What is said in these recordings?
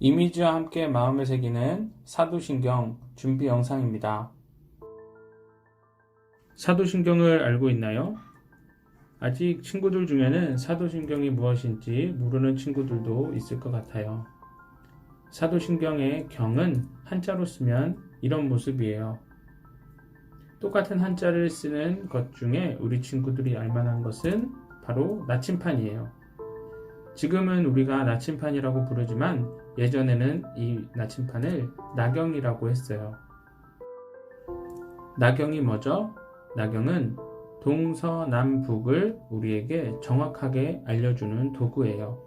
이미지와 함께 마음을 새기는 사도신경 준비 영상입니다. 사도신경을 알고 있나요? 아직 친구들 중에는 사도신경이 무엇인지 모르는 친구들도 있을 것 같아요. 사도신경의 경은 한자로 쓰면 이런 모습이에요. 똑같은 한자를 쓰는 것 중에 우리 친구들이 알만한 것은 바로 나침판이에요. 지금은 우리가 나침판이라고 부르지만 예전에는 이 나침판을 나경이라고 했어요. 나경이 뭐죠? 나경은 동서남북을 우리에게 정확하게 알려주는 도구예요.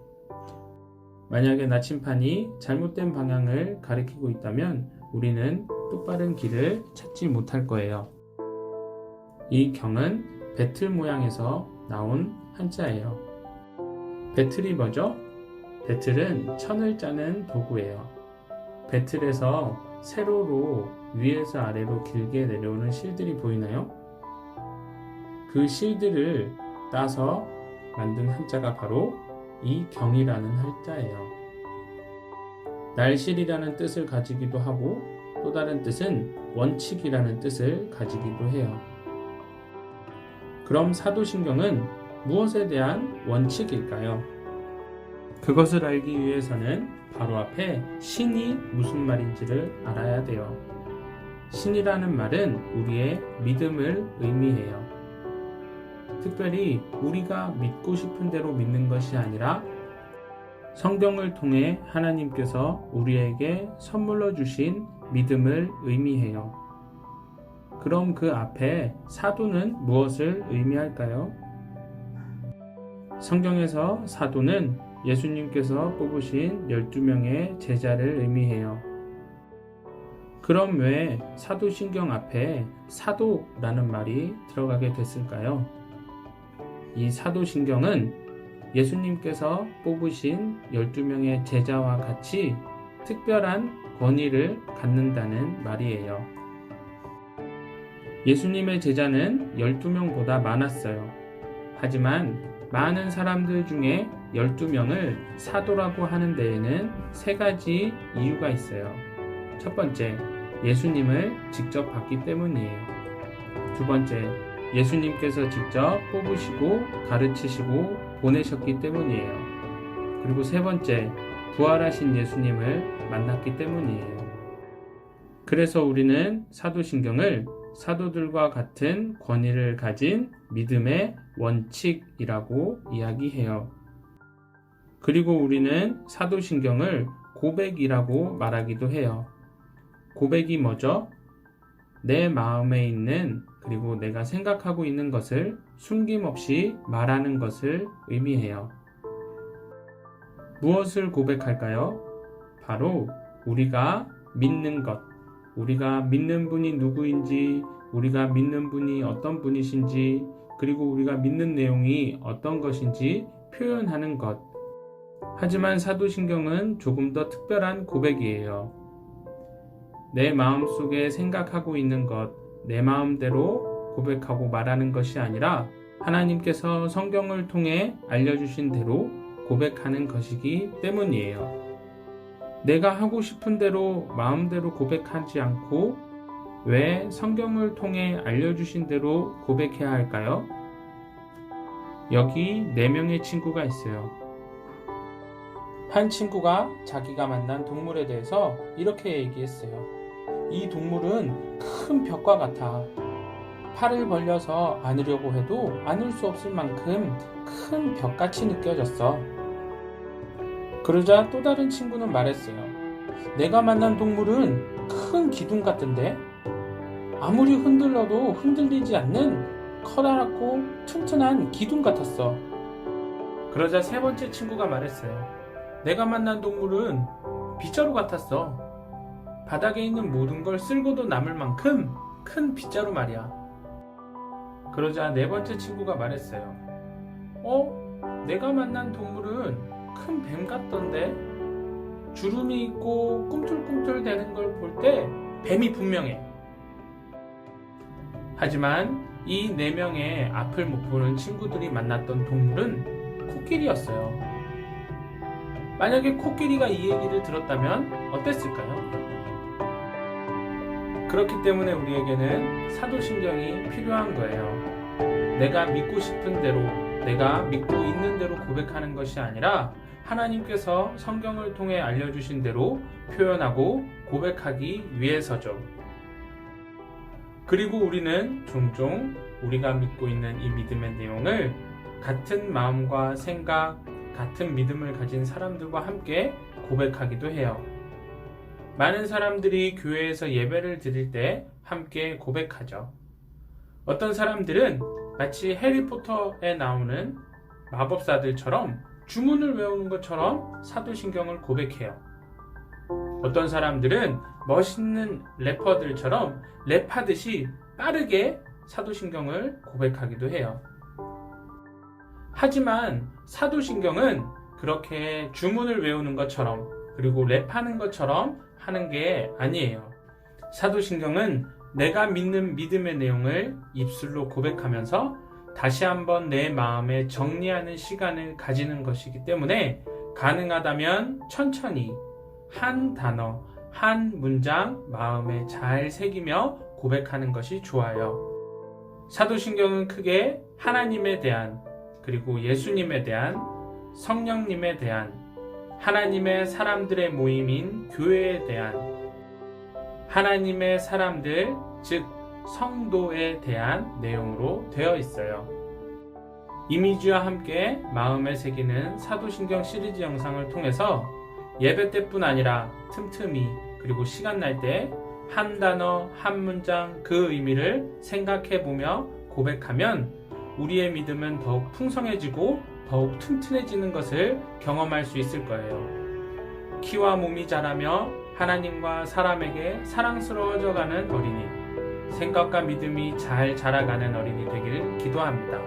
만약에 나침판이 잘못된 방향을 가리키고 있다면 우리는 똑바른 길을 찾지 못할 거예요. 이 경은 배틀 모양에서 나온 한자예요. 배틀이 뭐죠? 배틀은 천을 짜는 도구예요. 배틀에서 세로로 위에서 아래로 길게 내려오는 실들이 보이나요? 그 실들을 따서 만든 한자가 바로 이 경이라는 한자예요. 날실이라는 뜻을 가지기도 하고 또 다른 뜻은 원칙이라는 뜻을 가지기도 해요. 그럼 사도신경은 무엇에 대한 원칙일까요? 그것을 알기 위해서는 바로 앞에 신이 무슨 말인지를 알아야 돼요. 신이라는 말은 우리의 믿음을 의미해요. 특별히 우리가 믿고 싶은 대로 믿는 것이 아니라 성경을 통해 하나님께서 우리에게 선물로 주신 믿음을 의미해요. 그럼 그 앞에 사도는 무엇을 의미할까요? 성경에서 사도는 예수님께서 뽑으신 12명의 제자를 의미해요. 그럼 왜 사도신경 앞에 사도라는 말이 들어가게 됐을까요? 이 사도신경은 예수님께서 뽑으신 12명의 제자와 같이 특별한 권위를 갖는다는 말이에요. 예수님의 제자는 12명보다 많았어요. 하지만 많은 사람들 중에 12명을 사도라고 하는 데에는 세 가지 이유가 있어요. 첫 번째, 예수님을 직접 봤기 때문이에요. 두 번째, 예수님께서 직접 뽑으시고 가르치시고 보내셨기 때문이에요. 그리고 세 번째, 부활하신 예수님을 만났기 때문이에요. 그래서 우리는 사도신경을 사도들과 같은 권위를 가진 믿음의 원칙이라고 이야기해요. 그리고 우리는 사도신경을 고백이라고 말하기도 해요. 고백이 뭐죠? 내 마음에 있는 그리고 내가 생각하고 있는 것을 숨김없이 말하는 것을 의미해요. 무엇을 고백할까요? 바로 우리가 믿는 것, 우리가 믿는 분이 누구인지, 우리가 믿는 분이 어떤 분이신지, 그리고 우리가 믿는 내용이 어떤 것인지 표현하는 것. 하지만 사도신경은 조금 더 특별한 고백이에요. 내 마음속에 생각하고 있는 것, 내 마음대로 고백하고 말하는 것이 아니라 하나님께서 성경을 통해 알려주신 대로 고백하는 것이기 때문이에요. 내가 하고 싶은 대로 마음대로 고백하지 않고 왜 성경을 통해 알려주신 대로 고백해야 할까요? 여기 4명의 친구가 있어요. 한 친구가 자기가 만난 동물에 대해서 이렇게 얘기했어요. 이 동물은 큰 벽과 같아. 팔을 벌려서 안으려고 해도 안을 수 없을 만큼 큰 벽같이 느껴졌어. 그러자 또 다른 친구는 말했어요. 내가 만난 동물은 큰 기둥 같던데? 아무리 흔들러도 흔들리지 않는 커다랗고 튼튼한 기둥 같았어. 그러자 세 번째 친구가 말했어요. 내가 만난 동물은 빗자루 같았어. 바닥에 있는 모든 걸 쓸고도 남을 만큼 큰 빗자루 말이야. 그러자 네 번째 친구가 말했어요. 내가 만난 동물은 큰 뱀 같던데? 주름이 있고 꿈틀꿈틀 대는 걸 볼 때 뱀이 분명해. 하지만 이 4명의 앞을 못 보는 친구들이 만났던 동물은 코끼리였어요. 만약에 코끼리가 이 얘기를 들었다면 어땠을까요? 그렇기 때문에 우리에게는 사도신경이 필요한 거예요. 내가 믿고 싶은 대로, 내가 믿고 있는 대로 고백하는 것이 아니라 하나님께서 성경을 통해 알려주신 대로 표현하고 고백하기 위해서죠. 그리고 우리는 종종 우리가 믿고 있는 이 믿음의 내용을 같은 마음과 생각, 같은 믿음을 가진 사람들과 함께 고백하기도 해요. 많은 사람들이 교회에서 예배를 드릴 때 함께 고백하죠. 어떤 사람들은 마치 해리포터에 나오는 마법사들처럼 주문을 외우는 것처럼 사도신경을 고백해요. 어떤 사람들은 멋있는 래퍼들처럼 랩하듯이 빠르게 사도신경을 고백하기도 해요. 하지만 사도신경은 그렇게 주문을 외우는 것처럼 그리고 랩하는 것처럼 하는 게 아니에요. 사도신경은 내가 믿는 믿음의 내용을 입술로 고백하면서 다시 한번 내 마음에 정리하는 시간을 가지는 것이기 때문에 가능하다면 천천히 한 단어, 한 문장 마음에 잘 새기며 고백하는 것이 좋아요. 사도신경은 크게 하나님에 대한, 그리고 예수님에 대한, 성령님에 대한, 하나님의 사람들의 모임인 교회에 대한, 하나님의 사람들, 즉 성도에 대한 내용으로 되어 있어요. 이미지와 함께 마음에 새기는 사도신경 시리즈 영상을 통해서 예배 때뿐 아니라 틈틈이 그리고 시간 날 때 한 단어, 한 문장 그 의미를 생각해보며 고백하면 우리의 믿음은 더욱 풍성해지고 더욱 튼튼해지는 것을 경험할 수 있을 거예요. 키와 몸이 자라며 하나님과 사람에게 사랑스러워져가는 어린이, 생각과 믿음이 잘 자라가는 어린이 되기를 기도합니다.